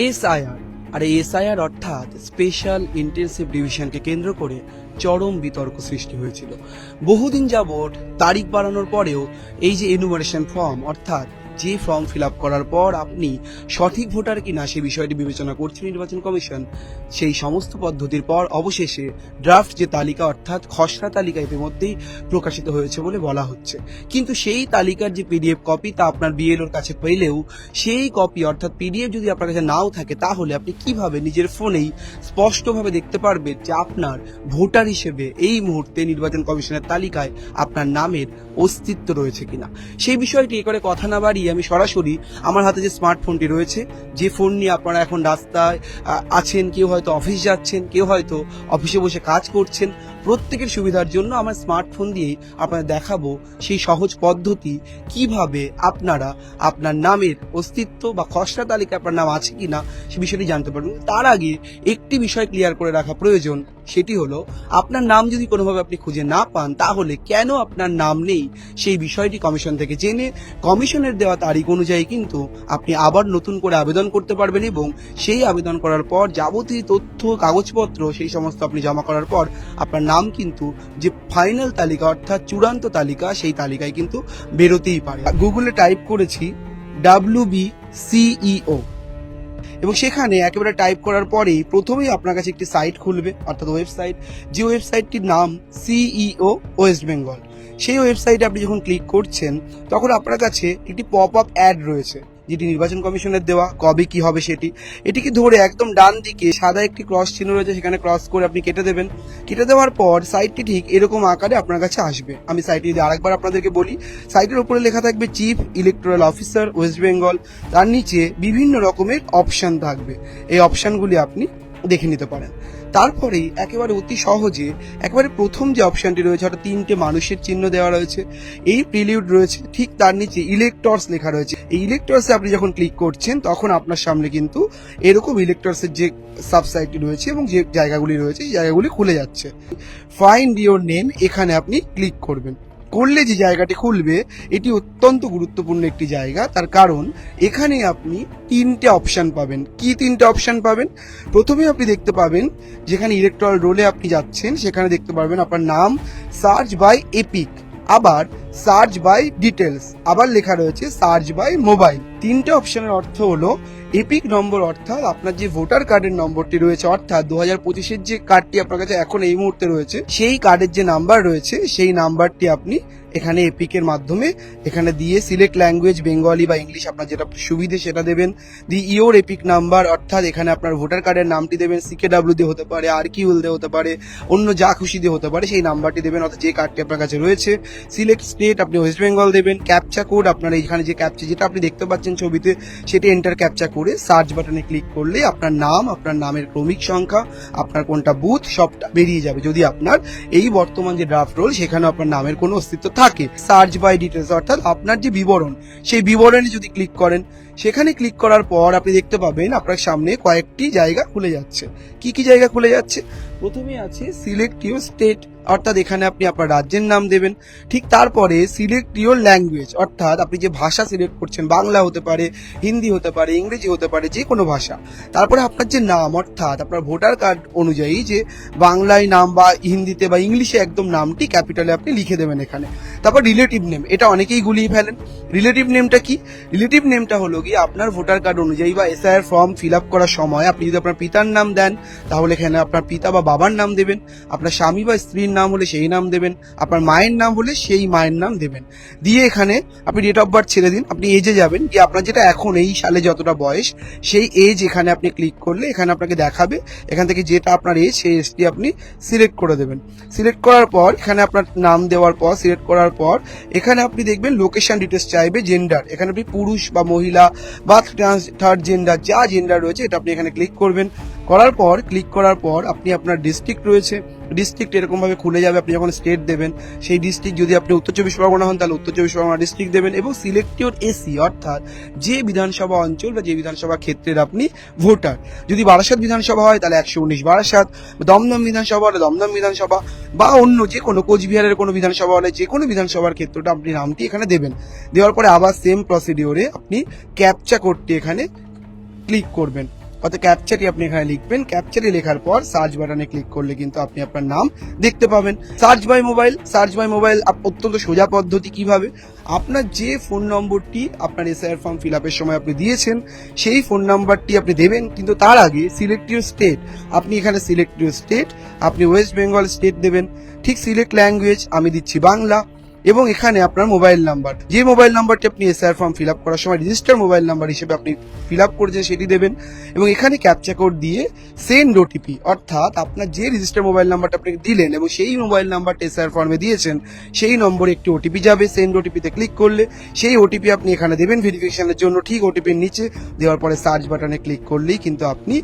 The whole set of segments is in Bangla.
এসআইআর আর এসআইআর অর্থাৎ স্পেশাল ইন্টেনসিভ ডিভিশনকে কেন্দ্র করে চরম বিতর্ক সৃষ্টি হয়েছিল। বহুদিন যাবৎ তারিখ বাড়ানোর পরেও এই যে এনুমারেশন ফর্ম অর্থাৎ যে ফর্ম ফিল আপ করার পর আপনি সঠিক ভোটার কিনা সে বিষয়টি বিবেচনা করছে নির্বাচন কমিশন, সেই সমস্ত পদ্ধতির পর অবশেষে ড্রাফট যে তালিকা অর্থাৎ খসড়া তালিকা ইতিমধ্যেই প্রকাশিত হয়েছে বলে বলা হচ্ছে। কিন্তু সেই তালিকার যে পিডিএফ কপি তা আপনার বিএলওর কাছে পেলেও সেই কপি অর্থাৎ পিডিএফ যদি আপনার কাছে নাও থাকে, তাহলে আপনি কিভাবে নিজের ফোনেই স্পষ্টভাবে দেখতে পারবেন যে আপনার ভোটার হিসেবে এই মুহূর্তে নির্বাচন কমিশনের তালিকায় আপনার নামের অস্তিত্ব রয়েছে কিনা। সেই বিষয়টি করে কথা না বাড়িয়ে আমি সরাসরি আমার হাতে যে স্মার্টফোনটি রয়েছে, যে ফোন নিয়ে আপনারা এখন রাস্তায় আছেন, কেউ হয়তো অফিস যাচ্ছেন, কেউ হয়তো অফিসে বসে কাজ করছেন, প্রত্যেকের সুবিধার জন্য আমার স্মার্টফোন দিয়েই আপনাদের দেখাবো সেই সহজ পদ্ধতি কিভাবে আপনারা আপনার নামের অস্তিত্ব বা খসড়া তালিকায় আপনার নাম আছে কিনা সে বিষয়টি জানতে পারবেন। তার আগে একটি বিষয় ক্লিয়ার করে রাখা প্রয়োজন, সেটি হলো আপনার নাম যদি কোনোভাবে আপনি খুঁজে না পান তাহলে কেন আপনার নাম নেই সেই বিষয়টি কমিশন থেকে জেনে কমিশনের দেওয়া তারিখ অনুযায়ী কিন্তু আপনি আবার নতুন করে আবেদন করতে পারবেন এবং সেই আবেদন করার পর যাবতীয় তথ্য কাগজপত্র সেই সমস্ত আপনি জমা করার পর আপনার নাম কিন্তু যে ফাইনাল তালিকা অর্থাৎ চূড়ান্ত তালিকা সেই তালিকায় কিন্তু বেরোতেই পারে। গুগলে টাইপ করেছি WBCEO এবং সেখানে একেবারে টাইপ করার পরেই প্রথমেই আপনার কাছে একটি সাইট খুলবে অর্থাৎ ওয়েবসাইট, যে ওয়েবসাইটটির নাম সিইও ওয়েস্ট বেঙ্গল। সেই ওয়েবসাইটে আপনি যখন ক্লিক করছেন তখন আপনার কাছে একটি পপ আপ অ্যাড রয়েছে যেটি নির্বাচন কমিশনের দেওয়া, কবে কি হবে সেটি। এটিকে ধরে একদম ডান দিকে সাদা একটি ক্রস চিহ্ন রয়েছে, সেখানে ক্রস করে আপনি কেটে দেবেন। কেটে দেওয়ার পর সাইটটি ঠিক এরকম আকারে আপনার কাছে আসবে। আমি সাইটটি যদি আরেকবার আপনাদেরকে বলি, সাইটের উপরে লেখা থাকবে chief electoral officer West Bengal, তার নিচে বিভিন্ন রকমের অপশন থাকবে, এই অপশনগুলি আপনি দেখে নিতে পারেন। তারপরেই একেবারে অতি সহজে একেবারে প্রথম যে অপশনটি রয়েছে অর্থাৎ তিনটে মানুষের চিহ্ন দেওয়া রয়েছে, এই প্রিলিউড রয়েছে, ঠিক তার নিচে ইলেক্টরস লেখা রয়েছে। এই ইলেক্টরসে আপনি যখন ক্লিক করছেন তখন আপনার সামনে কিন্তু এরকম ইলেক্টরসের যে সাবসাইটটি রয়েছে এবং যে জায়গাগুলি রয়েছে এই জায়গাগুলি খুলে যাচ্ছে। ফাইন্ড ইওর নেম এখানে আপনি ক্লিক করবেন। করলে যে জায়গাটি খুলবে এটি অত্যন্ত গুরুত্বপূর্ণ একটি জায়গা, তার কারণ এখানে আপনি তিনটে অপশন পাবেন। কি তিনটে অপশন পাবেন? প্রথমে আপনি দেখতে পাবেন যেখানে ইলেকট্রাল রোলে আপনি যাচ্ছেন সেখানে দেখতে পারবেন আপনার নাম, সার্চ বাই এপিক, আবার সার্চ বাই ডিটেলস, আবার লেখা রয়েছে সার্চ বাই মোবাইল। তিনটে অপশনের অর্থ হলো এপিক নম্বর অর্থাৎ আপনার যে ভোটার কার্ডের নম্বরটি রয়েছে অর্থাৎ 2025-এর যে কার্ডটি আপনার কাছে এখন এই মুহূর্তে রয়েছে সেই কার্ডের যে নাম্বার রয়েছে সেই নাম্বারটি আপনি এখানে এপিকের মাধ্যমে এখানে দিয়ে সিলেক্ট ল্যাঙ্গুয়েজ বেঙ্গলি বা ইংলিশ আপনার যেটা সুবিধে সেটা দেবেন। দি ইওর এপিক নাম্বার অর্থাৎ এখানে আপনার ভোটার কার্ডের নামটি দেবেন, সিকেডাব্লিউ দিয়ে হতে পারে, আরকিউএল দিয়ে হতে পারে, অন্য যা খুশি দিয়ে হতে পারে, সেই নাম্বারটি দেবেন অর্থাৎ যে কার্ডটি আপনার কাছে রয়েছে। সিলেক্ট স্টেট আপনি ওয়েস্ট বেঙ্গল দেবেন। ক্যাপচা কোড আপনার এখানে যে ক্যাপচা যেটা আপনি দেখতে পাচ্ছেন ছবিতে সেটি এন্টার ক্যাপচা করে সার্চ বাটনে ক্লিক করলে আপনার নাম, আপনার নামের ক্রমিক সংখ্যা, আপনার কোনটা বুথ সবটা বেরিয়ে যাবে যদি আপনার এই বর্তমান যে ড্রাফট রোল সেখানে আপনার নামের কোনো অস্তিত্ব থাকে। সার্চ বাই ডিটেলস অর্থাৎ আপনার যে বিবরণ সেই বিবরণে যদি ক্লিক করেন, সেখানে ক্লিক করার পর আপনি দেখতে পাবেন আপনার সামনে কয়েকটি জায়গা খুলে যাচ্ছে। কি কি জায়গা খুলে যাচ্ছে? প্রথমে আছে সিলেক্ট ইউর স্টেট অর্থাৎ এখানে আপনি আপনার রাজ্যের নাম দেবেন। ঠিক তারপরে সিলেক্ট ইউর ল্যাঙ্গুয়েজ অর্থাৎ আপনি যে ভাষা সিলেক্ট করছেন, বাংলা হতে পারে, হিন্দি হতে পারে, ইংরেজি হতে পারে, যে কোনো ভাষা। তারপরে আপনার যে নাম অর্থাৎ আপনার ভোটার কার্ড অনুযায়ী যে বাংলায় নাম বা হিন্দিতে বা ইংলিশে একদম নামটি ক্যাপিটালে আপনি লিখে দেবেন এখানে। তারপর রিলেটিভ নেম, এটা অনেকেই গুলিয়ে ফেলেন। রিলেটিভ নেমটা কি? রিলেটিভ নেমটা হলো গিয়ে আপনার ভোটার কার্ড অনুযায়ী বা এসআইআর ফর্ম ফিল আপ করার সময় আপনি যদি আপনার পিতার নাম দেন তাহলে এখানে আপনার পিতা বা বাবার নাম দেবেন, আপনার স্বামী বা স্ত্রীর নাম হলে সেই নাম দেবেন, আপনার মায়ের নাম হলে সেই মায়ের নাম দেবেন। দিয়ে এখানে আপনি ডেট অফ বার্থ ছেড়ে দিন, আপনি এজে যাবেন কি আপনার যেটা এখন এই সালে যতটা বয়স সেই এজ এখানে আপনি ক্লিক করলে এখানে আপনাকে দেখাবে, এখান থেকে যেটা আপনার এজ সেই এজটি আপনি সিলেক্ট করে দেবেন। সিলেক্ট করার পর এখানে আপনার নাম দেওয়ার পর সিলেক্ট করার পর এখানে আপনি দেখবেন লোকেশন ডিটেলস চাইবে, জেন্ডার, এখানে আপনি পুরুষ বা মহিলা বা থার্ড জেন্ডার যা জেন্ডার রয়েছে এটা আপনি এখানে ক্লিক করবেন। ক্লিক করার পর আপনি আপনার ডিস্ট্রিক্ট রয়েছে, ডিস্ট্রিক্ট এরকমভাবে খুলে যাবে। আপনি যখন স্টেট দেবেন সেই ডিস্ট্রিক্ট যদি আপনি উত্তর চব্বিশ পরগনা হন তাহলে উত্তর চব্বিশ পরগনা ডিস্ট্রিক্ট দেবেন এবং সিলেক্ট ইউর এসি অর্থাৎ যে বিধানসভা অঞ্চল বা যে বিধানসভা ক্ষেত্রের আপনি ভোটার। যদি বারাসাত বিধানসভা হয় তাহলে 119 বারাসাত, দমদম বিধানসভা হলে দমদম বিধানসভা বা অন্য যে কোনো কোচবিহারের কোনো বিধানসভা হলে যে কোনো বিধানসভার ক্ষেত্রটা আপনি নামটি এখানে দেবেন। দেওয়ার পরে আবার সেম প্রসিডিওরে আপনি ক্যাপচা কোডটি এখানে ক্লিক করবেন। অর্থাৎ ক্যাপচাটি আপনি এখানে লিখবেন। ক্যাপচাটি লেখার পর সার্চ বাটনে ক্লিক করলে কিন্তু আপনি আপনার নাম দেখতে পাবেন। সার্চ বাই মোবাইল অত্যন্ত সোজা পদ্ধতি। কিভাবে? আপনার যে ফোন নম্বরটি আপনার এসআইআর ফর্ম ফিল আপের সময় আপনি দিয়েছেন সেই ফোন নাম্বারটি আপনি দেবেন, কিন্তু তার আগে সিলেক্ট ইউর স্টেট, আপনি এখানে সিলেক্ট ইউর স্টেট, আপনি ওয়েস্ট বেঙ্গল স্টেট দেবেন। ঠিক সিলেক্ট ল্যাঙ্গুয়েজ, আমি দিচ্ছি বাংলা, এবং এখানে আপনার মোবাইল নাম্বার, যে মোবাইল নাম্বারটি আপনি এসআইআর ফর্ম ফিল আপ করার সময় রেজিস্টার মোবাইল নাম্বার হিসেবে আপনি ফিল আপ করেছেন সেটি দেবেন, এবং এখানে ক্যাপচা কোড দিয়ে সেন্ড ওটিপি, অর্থাৎ আপনার যে রেজিস্টার মোবাইল নাম্বারটা আপনি দিলেন এবং সেই মোবাইল নাম্বারটা এসআইআর ফর্মে দিয়েছেন সেই নম্বরে একটি ওটিপি যাবে। সেন্ড ওটিপিতে ক্লিক করলে সেই ওটিপি আপনি এখানে দেবেন ভেরিফিকেশনের জন্য। ঠিক ওটিপির নিচে দেওয়ার পরে সার্চ বাটনে ক্লিক করলেই কিন্তু আপনি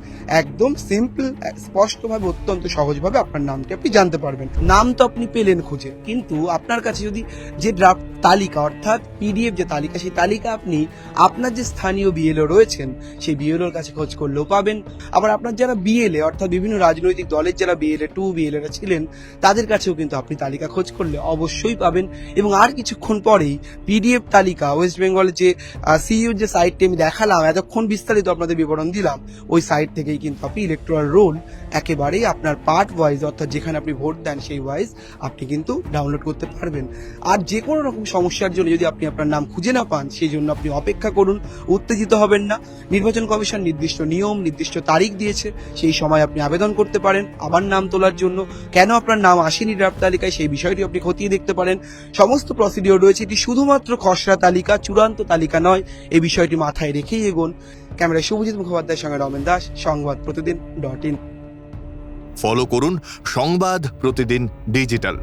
একদম সিম্পল, স্পষ্টভাবে, অত্যন্ত সহজভাবে আপনার নামটি আপনি জানতে পারবেন। নাম তো আপনি পেলেন খুঁজে, কিন্তু আপনার কাছে যদি যে ড্রাফট তালিকা অর্থাৎ পিডিএফ যে তালিকা, সেই তালিকা আপনি আপনার যে স্থানীয় বিএলও রয়েছেন সেই বিএলওর কাছে খোঁজ করলেও পাবেন। আবার আপনার যারা বিএলএ অর্থাৎ বিভিন্ন রাজনৈতিক দলের যারা বিএলএ 2 বিএলএরা ছিলেন তাদের কাছেও কিন্তু আপনি তালিকা খোঁজ করলে অবশ্যই পাবেন। এবং আর কিছুক্ষণ পরেই পিডিএফ তালিকা ওয়েস্ট বেঙ্গলের যে সিইওর যে সাইটটি আমি দেখালাম, এতক্ষণ বিস্তারিত আপনাদের বিবরণ দিলাম, ওই সাইট থেকেই কিন্তু আপনি ইলেকটোরাল রোল একেবারেই আপনার পার্ট ওয়াইজ অর্থাৎ যেখানে আপনি ভোট দেন সেই ওয়াইজ আপনি কিন্তু ডাউনলোড করতে পারবেন। আর যে কোনো রকম সমস্যার জন্য যদি আপনি আপনার নাম খুঁজে না পান, সেই জন্য আপনি অপেক্ষা করুন, উত্তেজিত হবেন না। নির্বাচন কমিশন নির্দিষ্ট নিয়ম, নির্দিষ্ট তারিখ দিয়েছে, সেই সময় আপনি আবেদন করতে পারেন আবার নাম তোলার জন্য। কেন আপনার নাম আসেনি ড্রাফট তালিকায় সেই বিষয়টি আপনি খতিয়ে দেখতে পারেন। সমস্ত প্রসিডিওর রয়েছে, এটি শুধুমাত্র খসড়া তালিকা, চূড়ান্ত তালিকা নয়, এই বিষয়টি মাথায় রেখেই এগোন। ক্যামেরায় শুভজিৎ মুখোপাধ্যায়ের সঙ্গে রমেন দাস, সংবাদ প্রতিদিন .in। ফলো করুন সংবাদ প্রতিদিন ডিজিটাল।